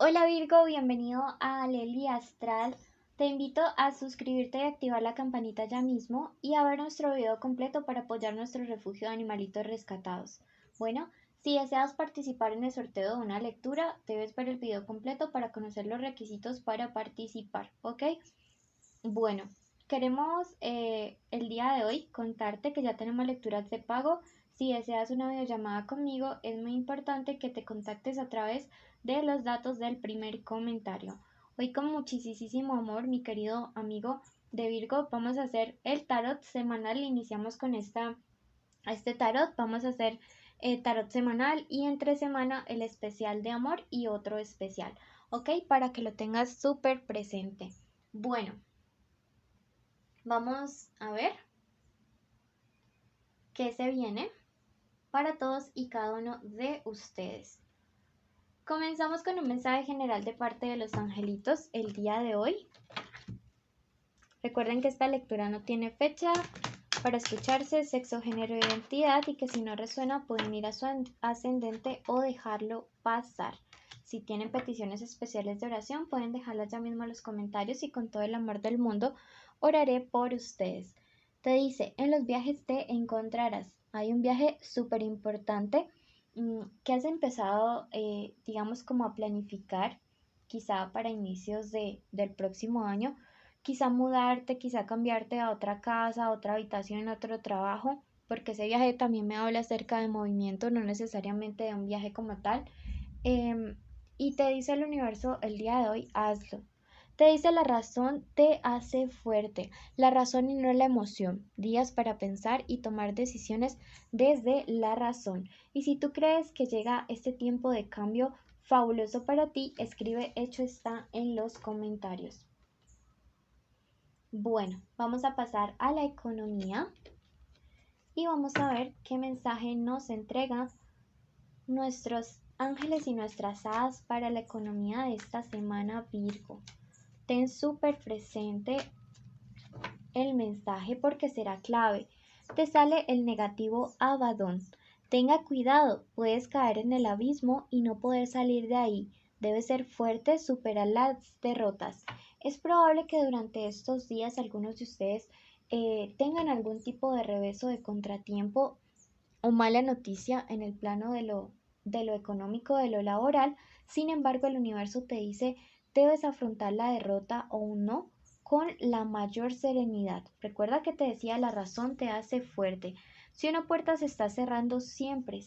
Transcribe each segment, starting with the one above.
Hola Virgo, bienvenido a Lely Astral. Te invito a suscribirte y activar la campanita ya mismo y a ver nuestro video completo para apoyar nuestro refugio de animalitos rescatados. Bueno, si deseas participar en el sorteo de una lectura, debes ver el video completo para conocer los requisitos para participar, ¿ok? Bueno, queremos el día de hoy contarte que ya tenemos lecturas de pago. Si deseas una videollamada conmigo, es muy importante que te contactes a través de los datos del primer comentario. Hoy con muchísimo amor, mi querido amigo de Virgo, vamos a hacer el tarot semanal. Iniciamos con este tarot. Vamos a hacer tarot semanal y entre semana el especial de amor y otro especial, ¿ok? Para que lo tengas súper presente. Bueno. Vamos a ver qué se viene para todos y cada uno de ustedes. Comenzamos con un mensaje general de parte de los angelitos el día de hoy. Recuerden que esta lectura no tiene fecha para escucharse, sexo, género, identidad y que si no resuena pueden ir a su ascendente o dejarlo pasar. Si tienen peticiones especiales de oración pueden dejarlas ya mismo en los comentarios y con todo el amor del mundo oraré por ustedes. Te dice, en los viajes te encontrarás. Hay un viaje súper importante que has empezado, digamos, como a planificar, quizá para inicios del próximo año. Quizá mudarte, quizá cambiarte a otra casa, a otra habitación, a otro trabajo, porque ese viaje también me habla acerca de movimiento, no necesariamente de un viaje como tal. Y te dice el universo el día de hoy, hazlo. Te dice la razón te hace fuerte, la razón y no la emoción. Días para pensar y tomar decisiones desde la razón. Y si tú crees que llega este tiempo de cambio fabuloso para ti, escribe hecho está en los comentarios. Bueno, vamos a pasar a la economía y vamos a ver qué mensaje nos entregan nuestros ángeles y nuestras hadas para la economía de esta semana, Virgo. Ten súper presente el mensaje porque será clave. Te sale el negativo Abadón. Tenga cuidado, puedes caer en el abismo y no poder salir de ahí. Debes ser fuerte, superar las derrotas. Es probable que durante estos días algunos de ustedes tengan algún tipo de revés o de contratiempo o mala noticia en el plano de lo económico, de lo laboral. Sin embargo, el universo te dice, debes afrontar la derrota o un no con la mayor serenidad. Recuerda que te decía, la razón te hace fuerte. Si una puerta se está cerrando, siempre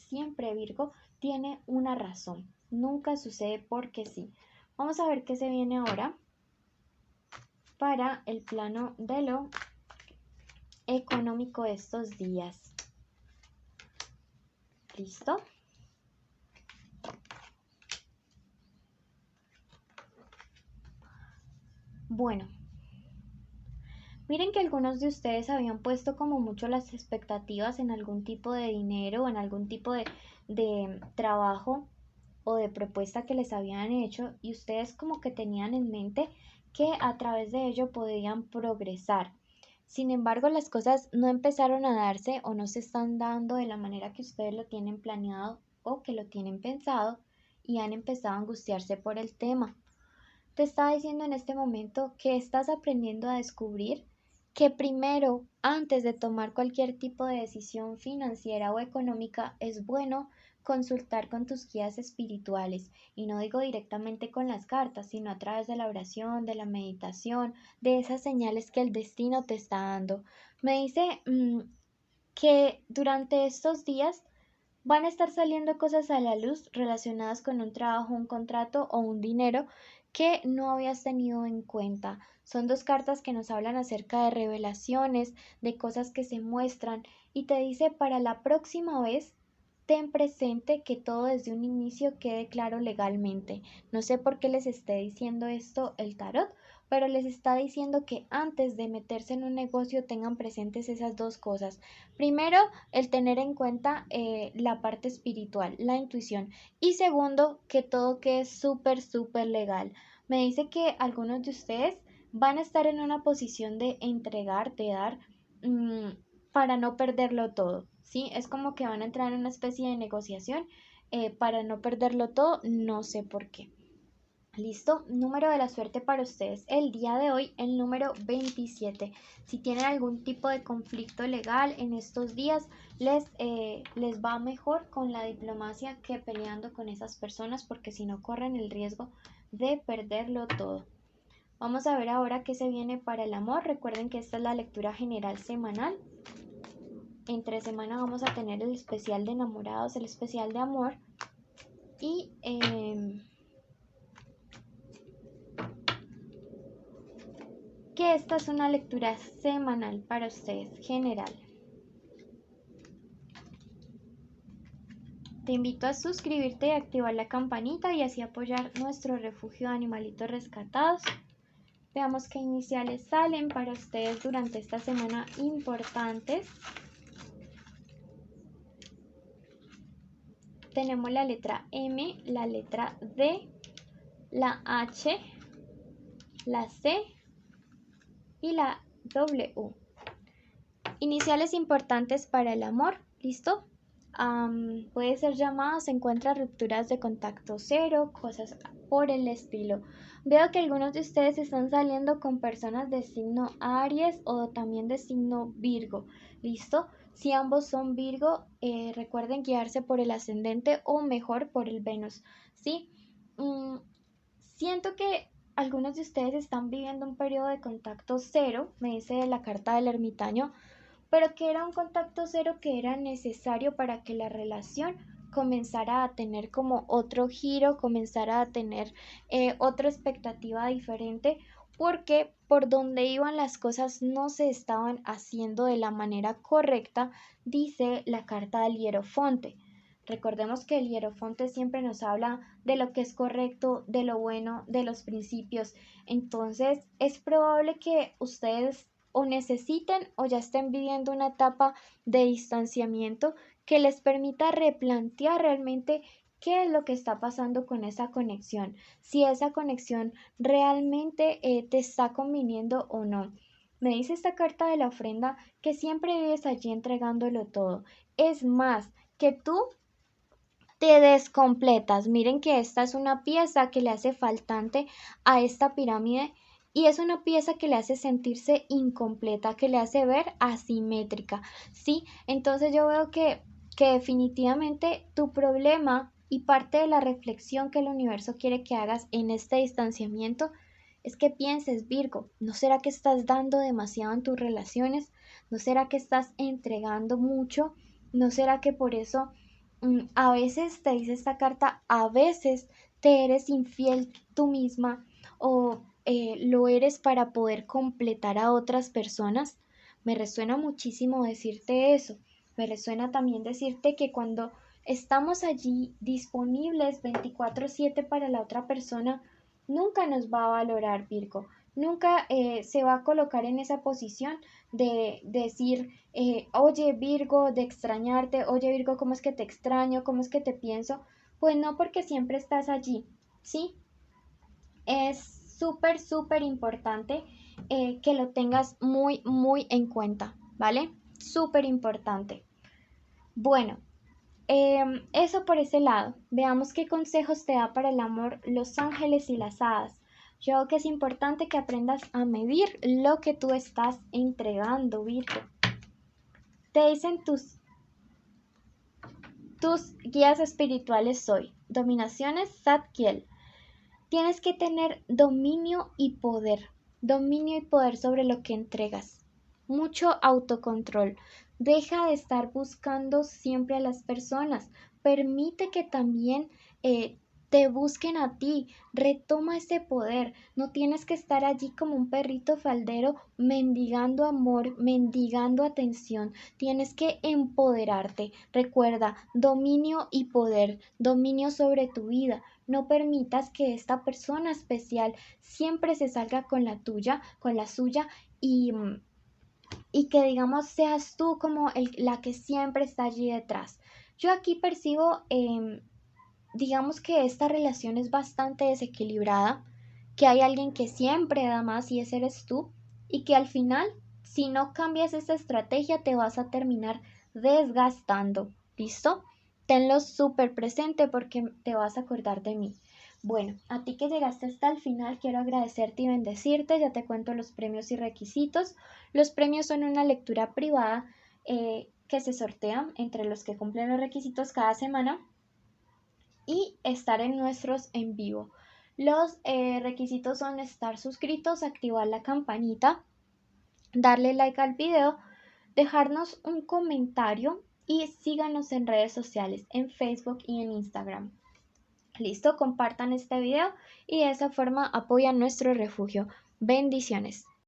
Virgo tiene una razón. Nunca sucede porque sí. Vamos a ver qué se viene ahora para el plano de lo económico estos días. ¿Listo? Bueno, miren que algunos de ustedes habían puesto como mucho las expectativas en algún tipo de dinero o en algún tipo de trabajo o de propuesta que les habían hecho y ustedes como que tenían en mente que a través de ello podían progresar. Sin embargo, las cosas no empezaron a darse o no se están dando de la manera que ustedes lo tienen planeado o que lo tienen pensado y han empezado a angustiarse por el tema. Te está diciendo en este momento que estás aprendiendo a descubrir que primero, antes de tomar cualquier tipo de decisión financiera o económica, es bueno consultar con tus guías espirituales. Y no digo directamente con las cartas, sino a través de la oración, de la meditación, de esas señales que el destino te está dando. Me dice que durante estos días van a estar saliendo cosas a la luz relacionadas con un trabajo, un contrato o un dinero que no habías tenido en cuenta. Son dos cartas que nos hablan acerca de revelaciones, de cosas que se muestran y te dice para la próxima vez ten presente que todo desde un inicio quede claro legalmente. No sé por qué les esté diciendo esto el tarot, pero les está diciendo que antes de meterse en un negocio tengan presentes esas dos cosas. Primero, el tener en cuenta la parte espiritual, la intuición. Y segundo, que todo quede súper legal. Me dice que algunos de ustedes van a estar en una posición de entregar, de dar, mmm, para no perderlo todo. ¿Sí? Es como que van a entrar en una especie de negociación para no perderlo todo, no sé por qué. ¿Listo? Número de la suerte para ustedes el día de hoy, el número 27. Si tienen algún tipo de conflicto legal en estos días, les va mejor con la diplomacia que peleando con esas personas, porque si no corren el riesgo de perderlo todo. Vamos a ver ahora qué se viene para el amor. Recuerden que esta es la lectura general semanal. Entre semana vamos a tener el especial de enamorados, el especial de amor y que esta es una lectura semanal para ustedes, general. Te invito a suscribirte y activar la campanita y así apoyar nuestro refugio de animalitos rescatados. Veamos qué iniciales salen para ustedes durante esta semana importantes. Tenemos la letra M, la letra D, la H, la C y la W. Iniciales importantes para el amor, ¿listo? Puede ser llamado, se encuentra rupturas de contacto cero, cosas por el estilo. Veo que algunos de ustedes están saliendo con personas de signo Aries o también de signo Virgo, ¿listo? Si ambos son Virgo, recuerden guiarse por el ascendente o mejor por el Venus, ¿sí? Siento que algunos de ustedes están viviendo un periodo de contacto cero, me dice la carta del ermitaño, pero que era un contacto cero que era necesario para que la relación comenzara a tener como otro giro, comenzara a tener otra expectativa diferente, porque por donde iban las cosas no se estaban haciendo de la manera correcta, dice la carta del Hierofonte. Recordemos que el Hierofonte siempre nos habla de lo que es correcto, de lo bueno, de los principios. Entonces es probable que ustedes o necesiten o ya estén viviendo una etapa de distanciamiento que les permita replantear realmente qué es lo que está pasando con esa conexión, si esa conexión realmente te está conviniendo o no. Me dice esta carta de la ofrenda que siempre vives allí entregándolo todo. Es más, que tú te descompletas. Miren que esta es una pieza que le hace faltante a esta pirámide y es una pieza que le hace sentirse incompleta, que le hace ver asimétrica, ¿sí? Entonces yo veo que definitivamente tu problema y parte de la reflexión que el universo quiere que hagas en este distanciamiento es que pienses, Virgo, ¿no será que estás dando demasiado en tus relaciones? ¿No será que estás entregando mucho? ¿No será que por eso a veces te dice esta carta, a veces te eres infiel tú misma o lo eres para poder completar a otras personas? Me resuena muchísimo decirte eso. Me resuena también decirte que cuando estamos allí disponibles 24/7 para la otra persona, nunca nos va a valorar, Virgo. Nunca se va a colocar en esa posición de decir, oye Virgo, de extrañarte, oye Virgo, ¿cómo es que te extraño? ¿Cómo es que te pienso? Pues no, porque siempre estás allí, ¿sí? Es súper, súper importante que lo tengas muy, muy en cuenta, ¿vale? Súper importante. Bueno, eso por ese lado. Veamos qué consejos te da para el amor los ángeles y las hadas. Yo creo que es importante que aprendas a medir lo que tú estás entregando, Virgo. Te dicen tus guías espirituales hoy. Dominaciones Zadkiel. Tienes que tener dominio y poder. Dominio y poder sobre lo que entregas. Mucho autocontrol. Deja de estar buscando siempre a las personas. Permite que también te busquen a ti. Retoma ese poder. No tienes que estar allí como un perrito faldero mendigando amor, mendigando atención. Tienes que empoderarte. Recuerda, dominio y poder. Dominio sobre tu vida. No permitas que esta persona especial siempre se salga con la tuya, con la suya y que digamos seas tú como la que siempre está allí detrás. Yo aquí percibo, digamos que esta relación es bastante desequilibrada, que hay alguien que siempre da más y ese eres tú y que al final, si no cambias esta estrategia, te vas a terminar desgastando. ¿Listo? Tenlo súper presente porque te vas a acordar de mí. Bueno, a ti que llegaste hasta el final, quiero agradecerte y bendecirte. Ya te cuento los premios y requisitos. Los premios son una lectura privada que se sortea entre los que cumplen los requisitos cada semana y estar en nuestros en vivo. Los requisitos son estar suscritos, activar la campanita, darle like al video, dejarnos un comentario y síganos en redes sociales, en Facebook y en Instagram. Listo, compartan este video y de esa forma apoyan nuestro refugio. Bendiciones.